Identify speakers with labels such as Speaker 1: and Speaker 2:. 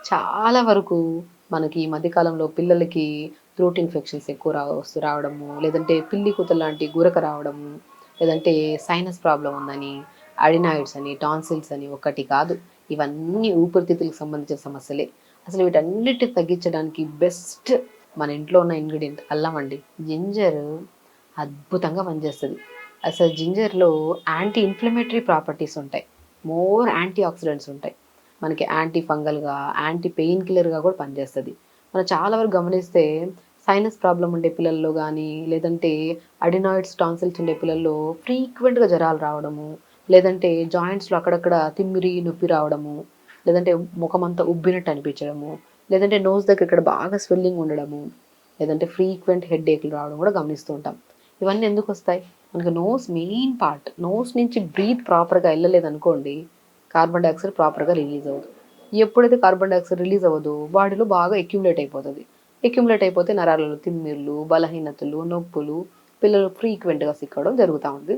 Speaker 1: చాలా వరకు మనకి ఈ మధ్య కాలంలో పిల్లలకి థ్రోట్ ఇన్ఫెక్షన్స్ ఎక్కువ రావడము, లేదంటే పిల్లి కూత లాంటి గురక రావడము, లేదంటే సైనస్ ప్రాబ్లమ్ ఉందని, అడినాయిడ్స్ అని, టాన్సిల్స్ అని ఒకటి కాదు. ఇవన్నీ ఊపిరితిత్తులకు సంబంధించిన సమస్యలే. అసలు వీటన్నిటిని తగ్గించడానికి బెస్ట్ మన ఇంట్లో ఉన్న ఇంగ్రీడియంట్ అల్లం అండి. జింజర్ అద్భుతంగా పనిచేస్తది. అసలు జింజర్‌లో యాంటీ ఇన్‌ఫ్లమేటరీ ప్రాపర్టీస్ ఉంటాయి. మోర్ యాంటీ ఆక్సిడెంట్స్ ఉంటాయి. మనకి యాంటీ ఫంగల్‌గా, యాంటీ పెయిన్ కిల్లర్‌గా కూడా పనిచేస్తది. మనం చాలా వరకు గమనిస్తే సైనస్ ప్రాబ్లమ్ ఉండే పిల్లల్లో గానీ, లేదంటే అడినాయిడ్స్, టాన్సిల్స్ ఉండే పిల్లల్లో ఫ్రీక్వెంట్‌గా జరాలు రావడము, లేదంటే జాయింట్స్‌లో అక్కడక్కడ తిమ్మిరి, నొప్పి రావడము, లేదంటే ముఖమంతా ఉబ్బినట్టు అనిపించడము, లేదంటే నోస్ దగ్గర ఇక్కడ బాగా స్వెల్లింగ్ ఉండడము, లేదంటే ఫ్రీక్వెంట్ హెడ్‌ఏక్‌లు రావడం కూడా గమనిస్తూ ఉంటాం. ఇవన్నీ ఎందుకొస్తాయి? మనకి నోస్ మెయిన్ పార్ట్. నోస్ నుంచి బ్రీత్ ప్రాపర్‌గా ఎళ్ళలేదనుకోండి, కార్బన్ డయాక్సైడ్ ప్రాపర్‌గా రిలీజ్ అవ్వదు. ఎప్పుడైతే కార్బన్ డయాక్సైడ్ రిలీజ్ అవ్వదో బాడీలో బాగా అక్యుములేట్ అయిపోతది. అక్యుములేట్ అయిపోతే నరాలలో తిమ్మిర్లు, బలహీనతలు, నొప్పులు, పిల్లలు ఫ్రీక్వెంట్‌గా సిక్ అవ్వడం జరుగుతా ఉంది.